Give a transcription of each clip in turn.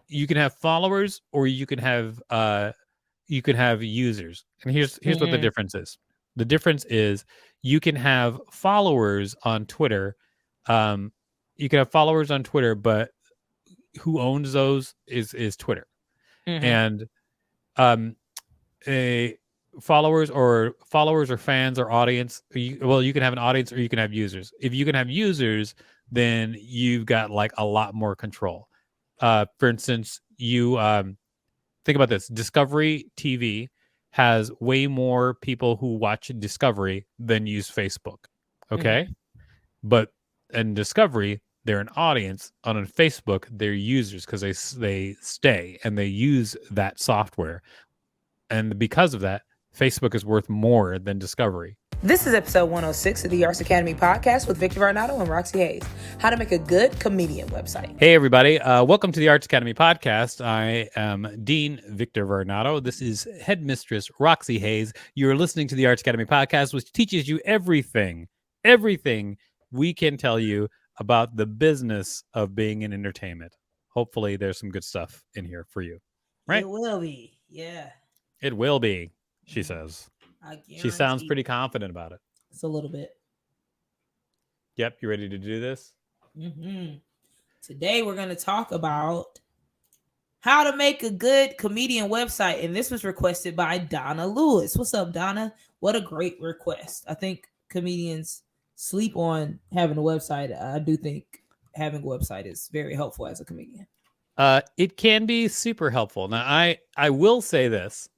you can have followers or you can have users. And here's what the Mm-hmm. difference is. The difference is you can have followers on Twitter. Um, you can have followers on Twitter, but who owns those is Twitter. Mm-hmm. And um, a followers or fans or audience. You can have an audience or you can have users. If you can have users, then you've got like a lot more control. For instance, you think about this. Discovery TV has way more people who watch Discovery than use Facebook. Okay, Mm-hmm. but in Discovery, they're an audience. On Facebook, they're users because they stay and they use that software, and because of that, Facebook is worth more than Discovery. This is episode 106 of the Arts Academy podcast with Victor Varnado and Roxy Hayes. How to make a good comedian website. Hey, everybody. Welcome to the Arts Academy podcast. I am Dean Victor Varnado. This is Headmistress Roxy Hayes. You're listening to the Arts Academy podcast, which teaches you everything we can tell you about the business of being in entertainment. Hopefully, there's some good stuff in here for you, right? It will be. Yeah. It will be, she says. I She sounds guarantee. pretty confident about it. It's a little bit. Yep, you ready to do this? Mm-hmm. Today we're going to talk about how to make a good comedian website. And this was requested by Donna Lewis. What's up, Donna? What a great request. I think comedians sleep on having a website. I do think having a website is very helpful as a comedian. It can be super helpful. Now, I will say this.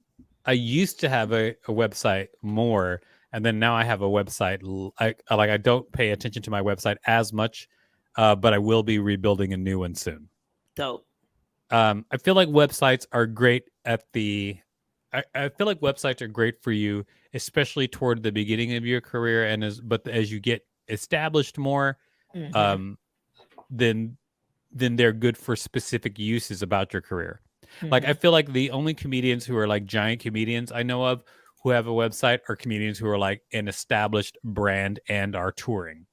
I used to have a website more, and then now I have a website. I don't pay attention to my website as much, but I will be rebuilding a new one soon. Dope. I feel like websites are great at the. I feel like websites are great for you, especially toward the beginning of your career, and as you get established more, Mm-hmm. um, then they're good for specific uses about your career. Like I Mm-hmm. feel like the only comedians who are like giant comedians I know of who have a website are comedians who are like an established brand and are touring.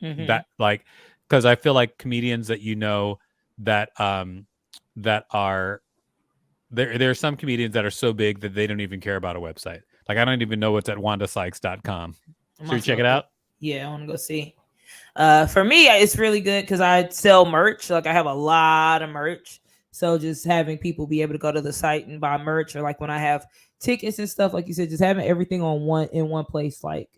Mm-hmm. That like because I feel like comedians that that that are there are some comedians that are so big that they don't even care about a website. Like I don't even know what's at wandasykes.com. I'm Should we about to check go it look. out? Yeah, I want to go see. For me, it's really good because I sell merch. Like I have a lot of merch. So just having people be able to go to the site and buy merch, or like when I have tickets and stuff, like you said, just having everything on one place, like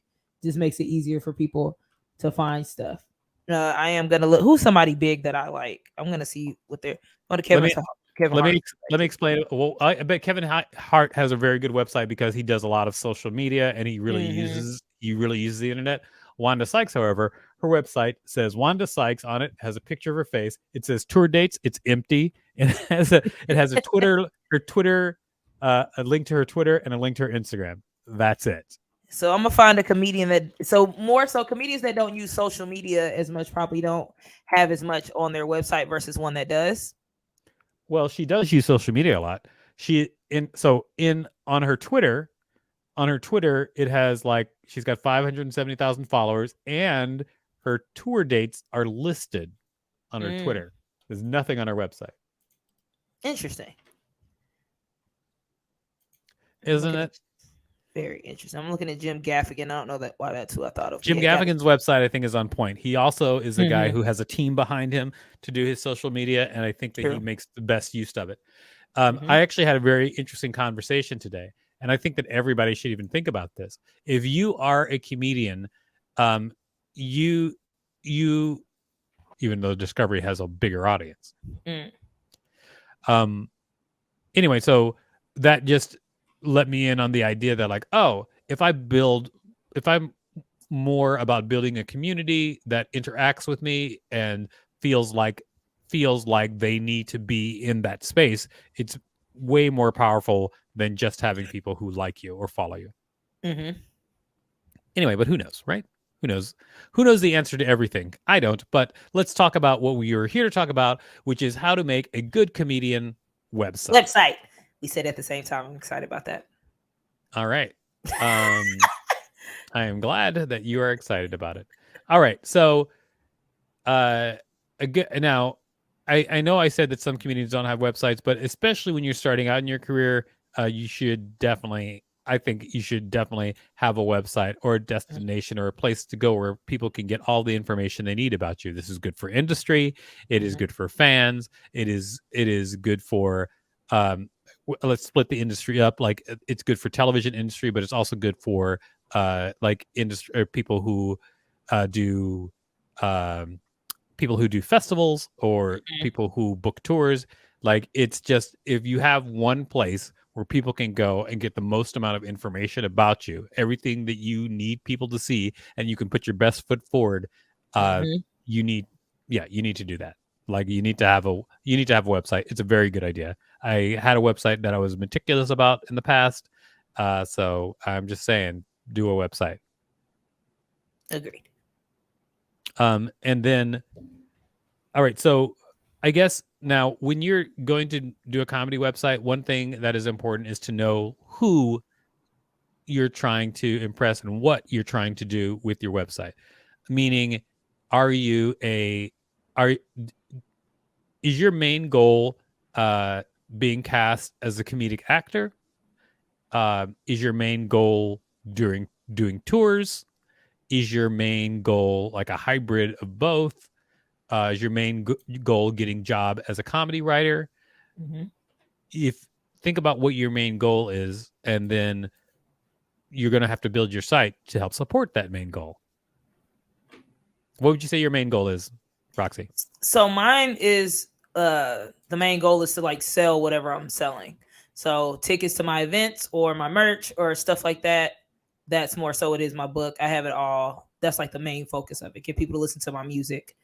just makes it easier for people to find stuff. I am gonna look. Who's somebody big that I like? I'm gonna see what they're. What Let Kevin me Kevin let Hart. me let me explain. Well, I bet Kevin Hart has a very good website because he does a lot of social media and Mm-hmm. he really uses the internet. Wanda Sykes, however, her website says Wanda Sykes on it, has a picture of her face. It says tour dates. It's empty. And it has a Twitter, a link to her Twitter and a link to her Instagram. That's it. So I'm gonna find a comedian that so comedians that don't use social media as much probably don't have as much on their website versus one that does. Well, she does use social media a lot. She in so in on her Twitter, it has like she's got 570,000 followers, and her tour dates are listed on her Mm, Twitter. There's nothing on her website, interesting. I'm isn't looking at it? very interesting. I'm looking at Jim Gaffigan. I don't know that why that's who I thought of. Jim Yeah, got it. Gaffigan's website, I think, is on point. He also is a guy Mm-hmm. who has a team behind him to do his social media, and I think that he True. makes the best use of it. Mm-hmm. I actually had a very interesting conversation today, and I think that everybody should even think about this. If you are a comedian, um, you you even though Discovery has a bigger audience. Mm. Um, anyway, so that just let me in on the idea that like, oh, if I'm more about building a community that interacts with me and feels like they need to be in that space, it's way more powerful than just having people who like you or follow you. Mm-hmm. Anyway, but who knows, right? Who knows? Who knows the answer to everything? I don't, but let's talk about what we are here to talk about, which is how to make a good comedian website. Website. We said at the same time. I'm excited about that. All right. Um, I am glad that you are excited about it. All right. So, uh, now, I know I said that some comedians don't have websites, but especially when you're starting out in your career, you should definitely. I think you should definitely have a website or a Mhm. destination or a place to go where people can get all the information they need about you. This is good for industry. It is Mhm. good for fans. It is good for let's split the industry up. Like it's good for television industry, but it's also good for like industry or people who do um people who do festivals or Mhm. people who book tours. Like it's just if you have one place where people can go and get the most amount of information about you, everything that you need people to see, and you can put your best foot forward, uh, Mhm. you need, yeah, you need to do that. Like you need to have a website. It's a very good idea. I had a website that I was meticulous about in the past, so I'm just saying, do a website. Agreed. And then all right. So I guess now when you're going to do a comedy website, one thing that is important is to know who you're trying to impress and what you're trying to do with your website. Meaning, are you a are is your main goal being cast as a comedic actor? Is your main goal during doing tours? Is your main goal like a hybrid of both? Is your main goal getting job as a comedy writer? Mhm. If think about what your main goal is, and then you're going to have to build your site to help support that main goal. What would you say your main goal is, Roxy? So mine is the main goal is to like sell whatever I'm selling. So tickets to my events or my merch or stuff like that. That's more so it is my book. I have it all. That's like the main focus of it. Get people to listen to my music.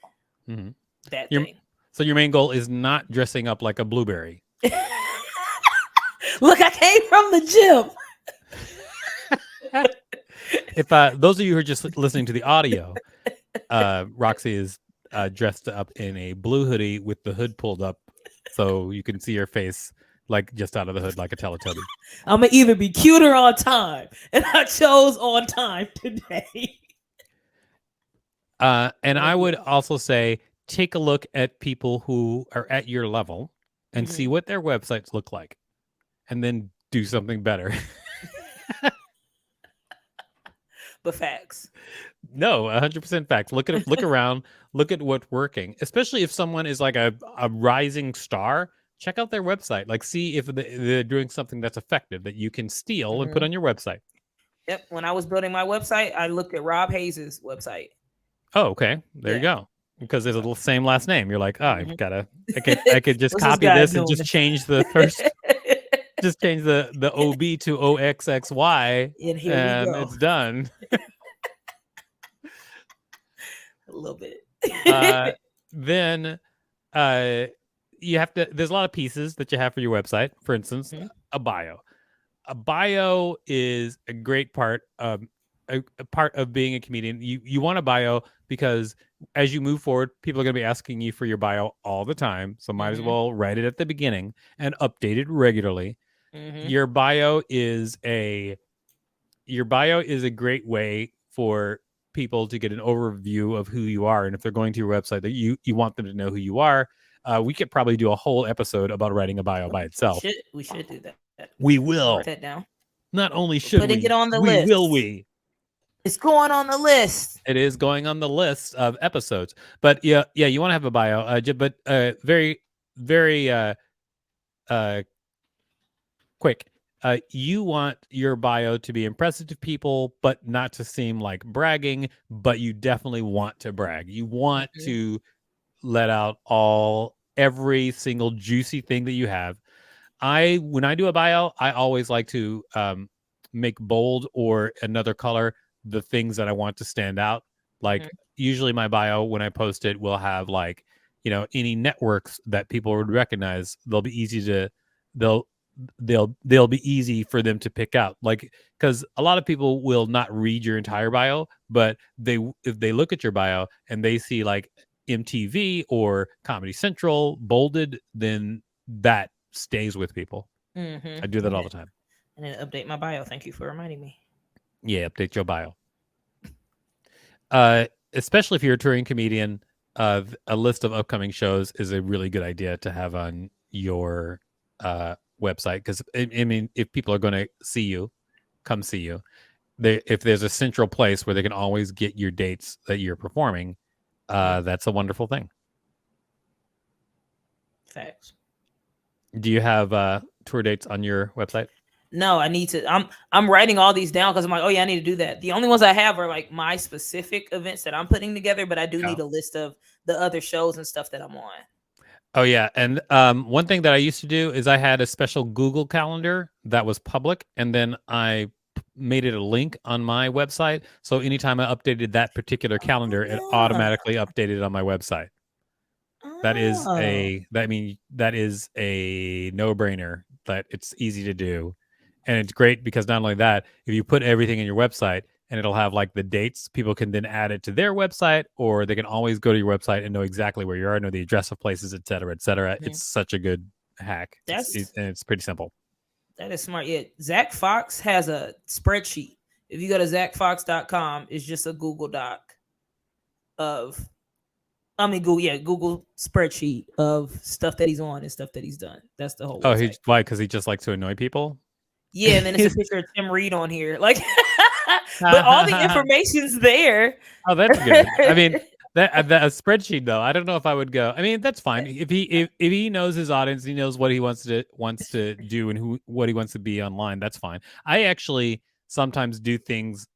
Mm-hmm. That Your thing. so your main goal is not dressing up like a blueberry. Look, I came from the gym. If those of you who are just listening to the audio, Roxy is dressed up in a blue hoodie with the hood pulled up, so you can see her face like just out of the hood, like a Teletubby. I'm gonna either be cuter on time, and I chose on time today. And Oh I would yeah. also say take a look at people who are at your level and see Hmm. what their websites look like, and then do something better. But facts. No, 100% facts. Look around, look at what's working. Especially if someone is like a rising star, check out their website. Like see if they're doing something that's effective that you can steal and put Hmm. on your website. Yep. When I was building my website, I looked at Rob Hayes's website. Oh, okay. There you Yeah. go. Because it's So. the same last name. You're like, oh, I've Hmm. got to. I could just What's this copy guy this and doing? just change the first just change the OB to OXXY And here we and go. it's done. A little bit. Uh, then uh, you have to, there's a lot of pieces that you have for your website. For instance, Mhm. a bio. A bio is a great part of a part of being a comedian. You want a bio because as you move forward, people are going to be asking you for your bio all the time. So might as Mhm. well write it at the beginning and update it regularly. Mhm. Your bio is a great way for people to get an overview of who you are, and if they're going to your website that you want them to know who you are. We could probably do a whole episode about writing a bio by We itself. should. We should do that. We I'm gonna write will. that down. Not only We're should putting it we, on the we will list. we. It's going on the list. It is going on the list of episodes. But yeah, you want to have a bio, but very, very uh, quick. You want your bio to be impressive to people, but not to seem like bragging. But you definitely want to brag. You want Mhm. to let out every single juicy thing that you have. When I do a bio, I always like to make bold or another color the things that I want to stand out. Like Mhm. usually my bio when I post it will have like, any networks that people would recognize. They'll they'll be easy for them to pick out. Like cuz a lot of people will not read your entire bio, but if they look at your bio and they see like MTV or Comedy Central bolded, then that stays with people. Mhm. I do that all the time. And then update my bio. Thank you for reminding me. Yeah, update your bio. Especially if you're a touring comedian. a list of upcoming shows is a really good idea to have on your website because I mean, if people are going to see you, come see you. If there's a central place where they can always get your dates that you're performing, Yeah, that's a wonderful thing. facts. Do you have tour dates on your website? No, I need to. I'm writing all these down because I'm like, oh yeah, I need to do that. The only ones I have are like my specific events that I'm putting together, but I do Yeah. need a list of the other shows and stuff that I'm on. Oh yeah, and one thing that I used to do is I had a special Google Calendar that was public, and then I made it a link on my website. So anytime I updated that particular calendar, it Oh automatically updated on my website. That yeah. is Oh. a that mean that is a no brainer. That it's easy to do, and it's great because not only that, if you put everything in your website and it'll have like the dates, people can then add it to their website, or they can always go to your website and know exactly where you are, know the address of places, et cetera, et cetera. Mhm. It's such a good hack. That's And it's pretty simple. that is smart. Yeah, Zach Fox has a spreadsheet. If you go to zachfox.com, it's just a Google Doc of I mean Google yeah, Google spreadsheet of stuff that he's on and stuff that he's done. That's the whole Oh, website. why? Because he just likes to annoy people. Yeah, and then it's a picture of Tim Reed on here. Like but all the information's there. Oh, that's good. I mean, that a spreadsheet though. I don't know if I would go. I mean, that's fine if he knows his audience, he knows what he wants to do and who what he wants to be online. That's fine. I actually sometimes do things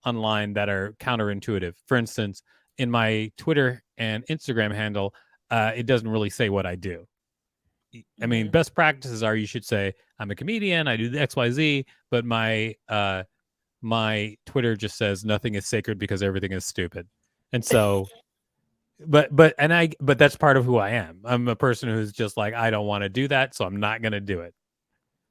online that are counterintuitive. For instance, in my Twitter and Instagram handle, it doesn't really say what I do. I mean, Mhm. best practices are you should say I'm a comedian, I do the XYZ, but my Twitter just says nothing is sacred because everything is stupid. And so but that's part of who I am. I'm a person who's just like I don't want to do that, so I'm not going to do it.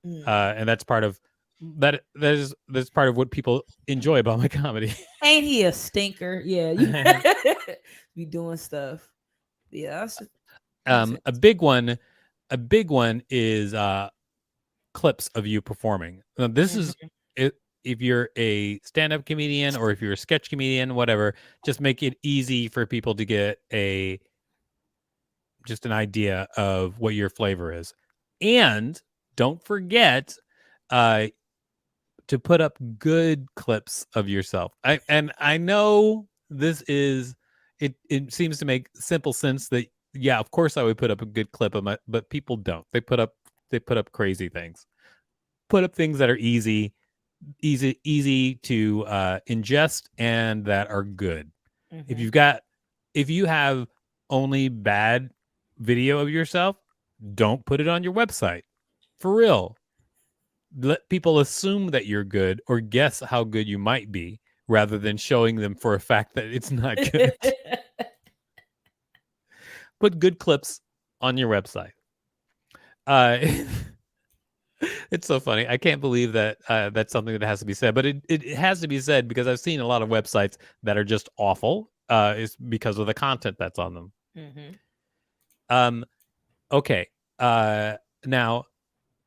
Mm. And that's part of that's part of what people enjoy about my comedy. Ain't he a stinker? Yeah, you be doing stuff. Yeah, that's A it. big one is clips of you performing. Now, this is Mhm. it, if you're a stand-up comedian or if you're a sketch comedian, whatever, just make it easy for people to get a just an idea of what your flavor is. And don't forget uh, to put up good clips of yourself. I know this is it seems to make simple sense that yeah, of course I would put up a good clip of my but people don't. They put up crazy things. Put up things that are easy to ingest and that are good. If Mhm. you've got if you have only bad video of yourself, don't put it on your website. For real. Let people assume that you're good or guess how good you might be rather than showing them for a fact that it's not good. Put good clips on your website. Uh, it's so funny. I can't believe that that's something that has to be said, but it has to be said because I've seen a lot of websites that are just awful. Is because of the content that's on them. Mhm. Um, okay. Uh, Now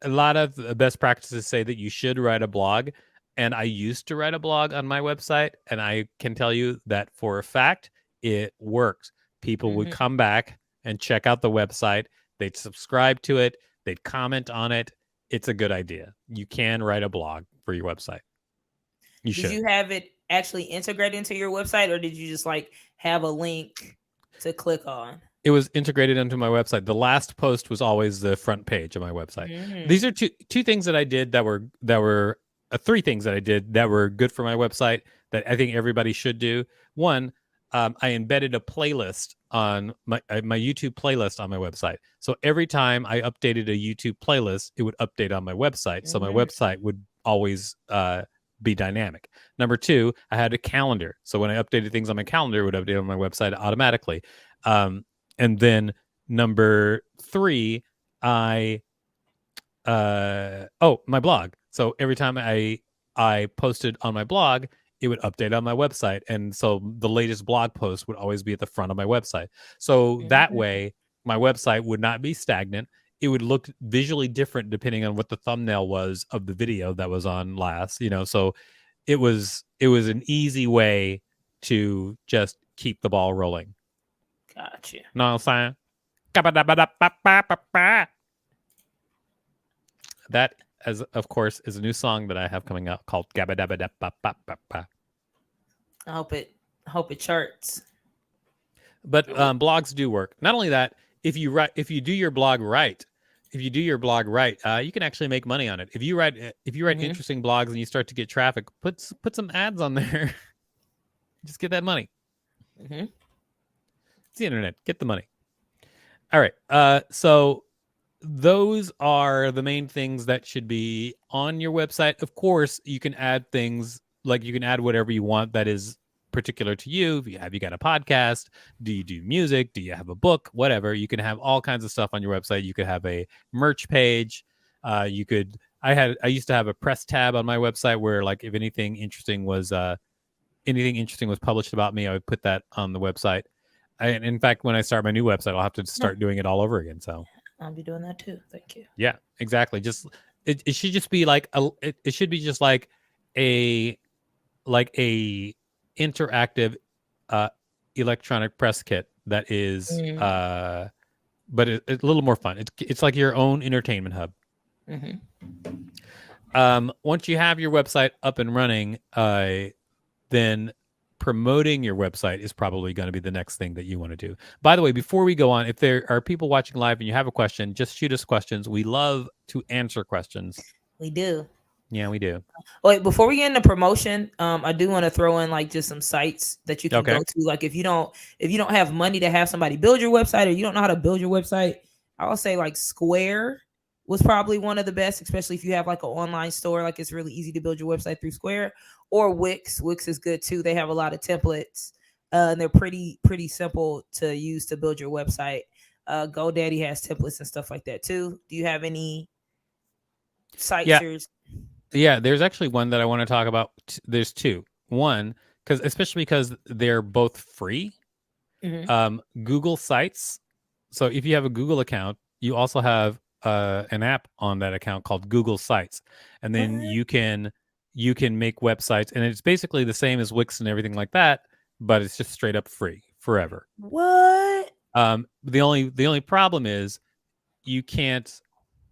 a lot of the best practices say that you should write a blog. And I used to write a blog on my website. And I can tell you that for a fact, it works. People would Mhm. come back and check out the website. They'd subscribe to it. They'd comment on it. It's a good idea. You can write a blog for your website. You Did should. you have it actually integrated into your website, or did you just like have a link to click on? It was integrated into my website. The last post was always the front page of my website. These Mhm. are two things that I did that were three things that I did that were good for my website that I think everybody should do. One, I embedded a playlist on my YouTube playlist on my website. So every time I updated a YouTube playlist, it would update on my website. So my Mhm. website would always be dynamic. Number two, I had a calendar. So when I updated things on my calendar, it would update on my website automatically. Um, and then number three, I my blog. So every time I posted on my blog, it would update on my website, and so the latest blog post would always be at the front of my website. So that Mhm. way, my website would not be stagnant. It would look visually different depending on what the thumbnail was of the video that was on last. So it was an easy way to just keep the ball rolling. Gotcha. Know what I'm saying? Gabba-dabba-dabba-ba-ba-ba. That, as of course, is a new song that I have coming out called Gabba Dabba Dabba Ba Ba Ba. I hope it charts. But blogs do work. Not only that, if you do your blog right, you can actually make money on it. If you write Mm-hmm. interesting blogs and you start to get traffic, put some ads on there. Just get that money. Mm-hmm. It's the internet. Get the money. All right. So those are the main things that should be on your website. Of course, you can add things like you can add whatever you want that is particular to you. If you got a podcast, do you do music? Do you have a book? Whatever. You can have all kinds of stuff on your website. You could have a merch page. You could. I used to have a press tab on my website where like if anything interesting was published about me, I would put that on the website. And in fact, when I start my new website, I'll have to Yeah, start doing it all over again. So I'll be doing that too. Thank you. yeah, exactly. Just it should just be like it should be just a a interactive uh electronic press kit that is Mm. but it's a little more fun. It's like your own entertainment hub. Mm-hmm. Once you have your website up and running, then promoting your website is probably going to be the next thing that you want to do. By the way, before we go on, if there are people watching live and you have a question, just shoot us questions. We love to answer questions. We do. Yeah, we do. Wait, before we get into promotion, I do want to throw in like just some sites that you can Okay. go to. Like if you don't have money to have somebody build your website or you don't know how to build your website, I would say like Square was probably one of the best, especially if you have like an online store. Like it's really easy to build your website through Square or Wix. Wix is good too. They have a lot of templates, and they're pretty simple to use to build your website. GoDaddy has templates and stuff like that too. Do you have any sites Yeah. or? Yeah, there's actually one that I want to talk about. There's two. One, especially because they're both free. Mhm. Google Sites. So if you have a Google account, you also have an app on that account called Google Sites, and then What? you can make websites, and it's basically the same as Wix and everything like that, but it's just straight up free forever. What? The only problem is you can't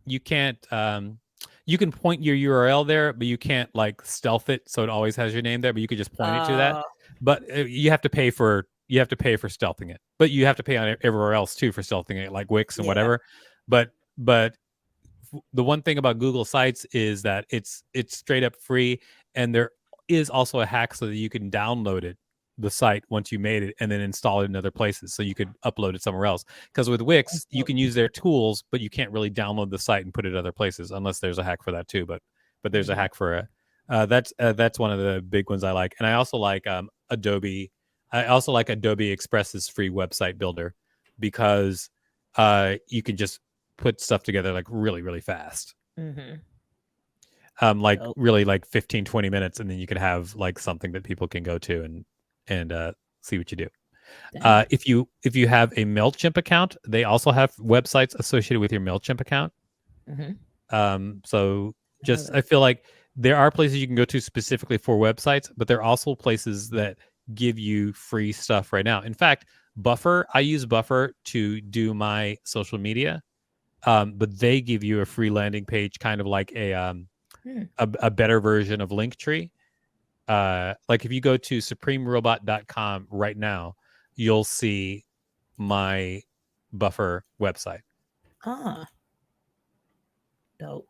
you can't you can point your URL there, but you can't like stealth it so it always has your name there, but you could just point it to that. Uh, But you have to pay for stealthing it. But you have to pay on everywhere else too for stealthing it, like Wix and yeah. whatever. But the one thing about Google Sites is that it's straight up free, and there is also a hack so that you can download it the site once you made it and then install it in other places so you could upload it somewhere else, because with Wix you So, can use their tools but you can't really download the site and put it other places unless there's a hack for that too. But there's a mhm. hack for it. That's one of the big ones I like. And I also like Adobe Express's free website builder, because you can just put stuff together like really really fast, Mhm. like Dope. really like 15-20 minutes, and then you can have like something that people can go to and see what you do. Dang. If you have a MailChimp account, they also have websites associated with your MailChimp account. Mhm. So I know just that. I feel like there are places you can go to specifically for websites, but there are also places that give you free stuff right now. In fact, Buffer, I use Buffer to do my social media, but they give you a free landing page, kind of like Hmm. a better version of Linktree. Like if you go to supremerobot.com right now, you'll see my Buffer website. Ah, dope.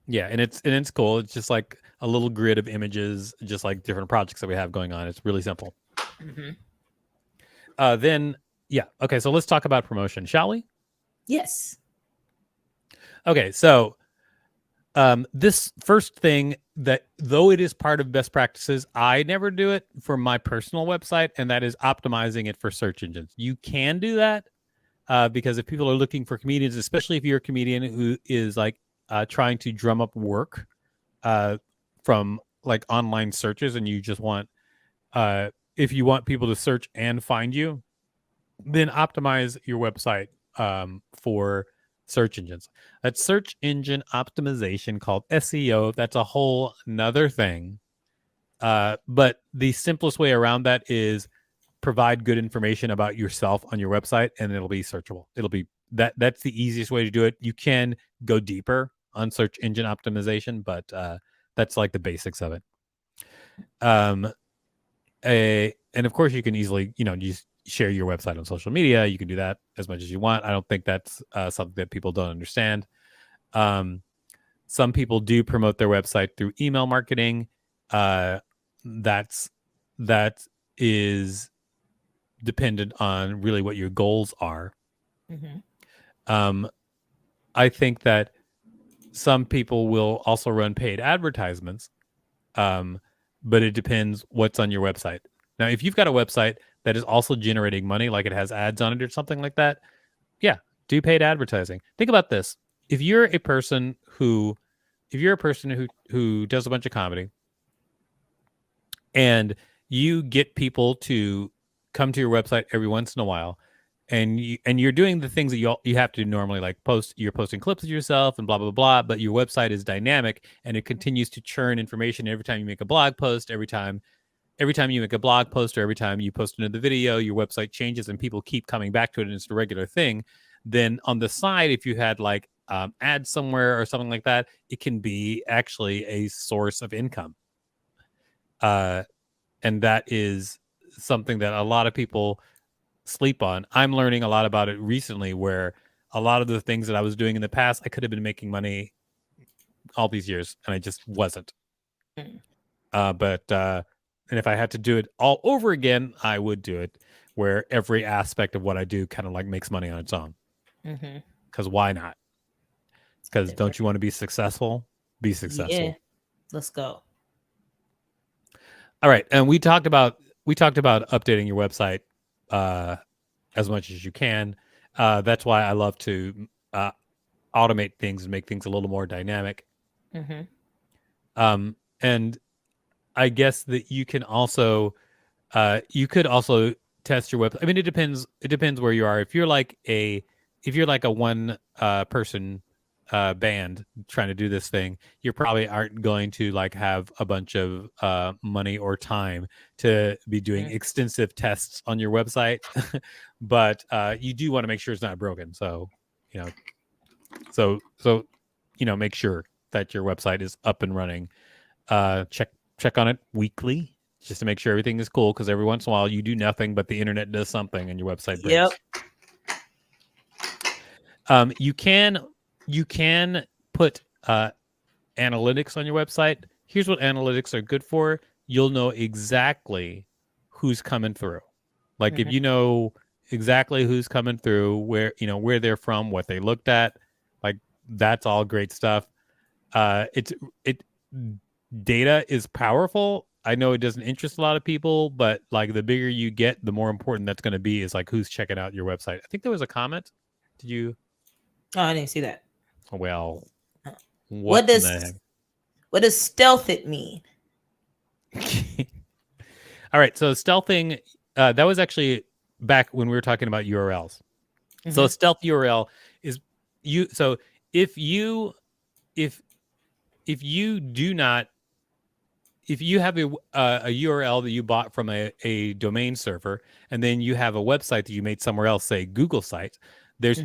Yeah, and it's cool. It's just like a little grid of images, just like different projects that we have going on. It's really simple. Mhm. Then yeah, okay. So let's talk about promotion, shall we? Yes. Okay, so this first thing, that though it is part of best practices, I never do it for my personal website, and that is optimizing it for search engines. You can do that, because if people are looking for comedians, especially if you're a comedian who is like trying to drum up work uh, from like online searches, and you just want if you want people to search and find you, then optimize your website for search engines. That's search engine optimization, called SEO. That's a whole another thing. But the simplest way around that is provide good information about yourself on your website, and it'll be searchable. It'll be that's the easiest way to do it. You can go deeper on search engine optimization, but that's like the basics of it. Um, and of course, you can easily, just share your website on social media. You can do that as much as you want. I don't think that's something that people don't understand. Um, some people do promote their website through email marketing. Uh, that's that is dependent on really what your goals are. Mm-hmm. Um, I think that some people will also run paid advertisements, um, but it depends what's on your website. Now, if you've got a website that is also generating money, like it has ads on it or something like that, yeah, do paid advertising. Think about this: if you're a person who, if you're a person who does a bunch of comedy, and you get people to come to your website every once in a while, and you're doing the things that you have to do normally, like you're posting clips of yourself and blah blah blah, but your website is dynamic and it continues to churn information every time you make a blog post, every time you make a blog post, or every time you post another video, your website changes and people keep coming back to it and it's a regular thing. Then on the side, if you had like ads somewhere or something like that, it can be actually a source of income. Uh, and that is something that a lot of people sleep on. I'm learning a lot about it recently, where a lot of the things that I was doing in the past, I could have been making money all these years, and I just wasn't. But and if I had to do it all over again, I would do it where every aspect of what I do kind of like makes money on its own. Mm-hmm. Because why not? Because Different. don't you want to be successful? Be Yeah. successful. Let's go. All right, and we talked about updating your website uh, as much as you can. That's why I love to automate things and make things a little more dynamic. Mm-hmm. And I guess that you could also test your website. I mean, it depends where you are. If you're like a one person band trying to do this thing, you probably aren't going to like have a bunch of money or time to be doing Mm-hmm. extensive tests on your website. But you do want to make sure it's not broken. You know, so make sure that your website is up and running. Check on it weekly just to make sure everything is cool, because every once in a while you do nothing but the internet does something and your website Yep. breaks. You can put analytics on your website. Here's what analytics are good for: you'll know exactly who's coming through. Like if Mm-hmm. you know exactly who's coming through, where they're from, what they looked at, like that's all great stuff. It Data is powerful. I know it doesn't interest a lot of people, but like the bigger you get, the more important that's going to be, is like who's checking out your website. I think there was a comment. Did you? Oh, I didn't see that. Well, Uh, what What in the does what does stealth it mean? heck? All right. So stealthing, that was actually back when we were talking about URLs. So a Mm-hmm. stealth URL is you. So if you if if you do not if you have a URL that you bought from a domain server, and then you have a website that you made somewhere else, say Google site, Mm-hmm.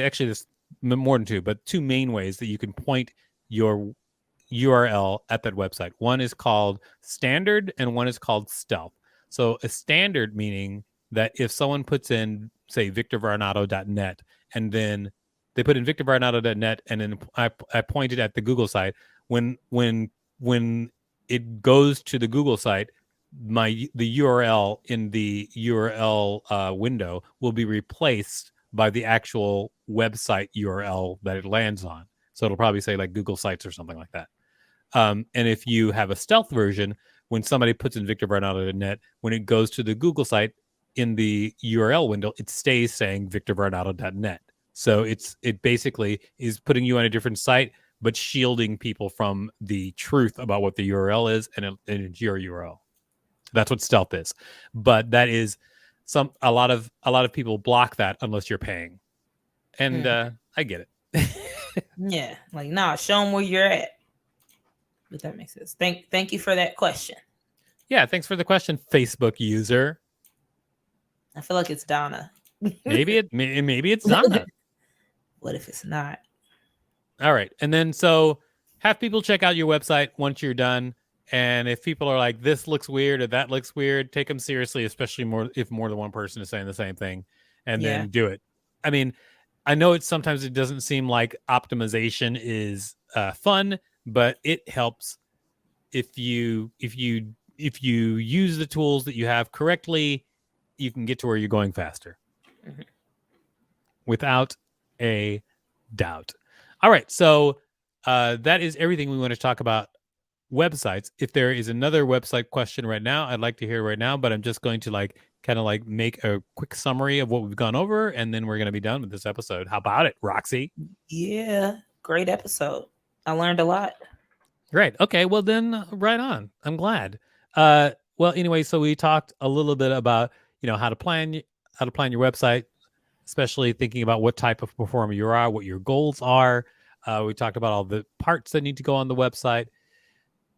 actually there's more than two, but two main ways that you can point your URL at that website. One is called standard and one is called stealth. So a standard meaning that if someone puts in, say, victorvarnado.net, and then they put in victorvarnado.net, and then I pointed at the Google site, when it goes to the Google site, the URL in the URL window will be replaced by the actual website URL that it lands on. So it'll probably say like Google Sites or something like that. And if you have a stealth version, when somebody puts in victorvarnado.net, when it goes to the Google site in the URL window, it stays saying victorvarnado.net. So it basically is putting you on a different site, but shielding people from the truth about what the URL is, and it's your URL. That's what stealth is. But that is a lot of people block that unless you're paying, and Mm-hmm. I get it. Yeah. Like, nah, show them where you're at. But that makes sense. Thank you for that question. Yeah, thanks for the question, Facebook user. I feel like it's Donna. Maybe it's Donna. What if it's not? All right. And then so have people check out your website once you're done. And if people are like, this looks weird or that looks weird, take them seriously, especially more if more than one person is saying the same thing, and Yeah. then do it. I mean, I know it sometimes it doesn't seem like optimization is fun, but it helps if you use the tools that you have correctly, you can get to where you're going faster. Mhm. Without a doubt. All right, so that is everything we want to talk about websites. If there is another website question right now, I'd like to hear right now, but I'm just going to kind of make a quick summary of what we've gone over, and then we're going to be done with this episode. How about it, Roxy? Yeah. Great episode. I learned a lot. Great. Okay, well then, right on. I'm glad. Well, anyway, so we talked a little bit about how to plan your website, especially thinking about what type of performer you are, what your goals are. We talked about all the parts that need to go on the website,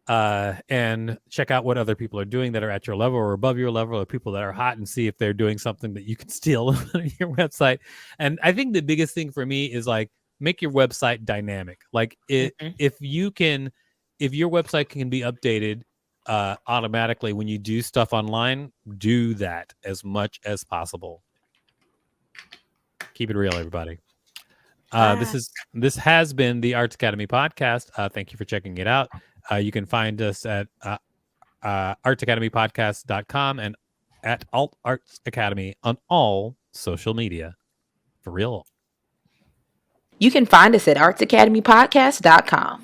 and check out what other people are doing that are at your level or above your level, or people that are hot, and see if they're doing something that you can steal on your website. And I think the biggest thing for me is make your website dynamic. Mhm. If your website can be updated automatically when you do stuff online, do that as much as possible. Keep it real, everybody. Bye. This has been the Arts Academy podcast. Thank you for checking it out. You can find us at artsacademypodcast.com and at Alt Arts Academy on all social media. For real. You can find us at artsacademypodcast.com.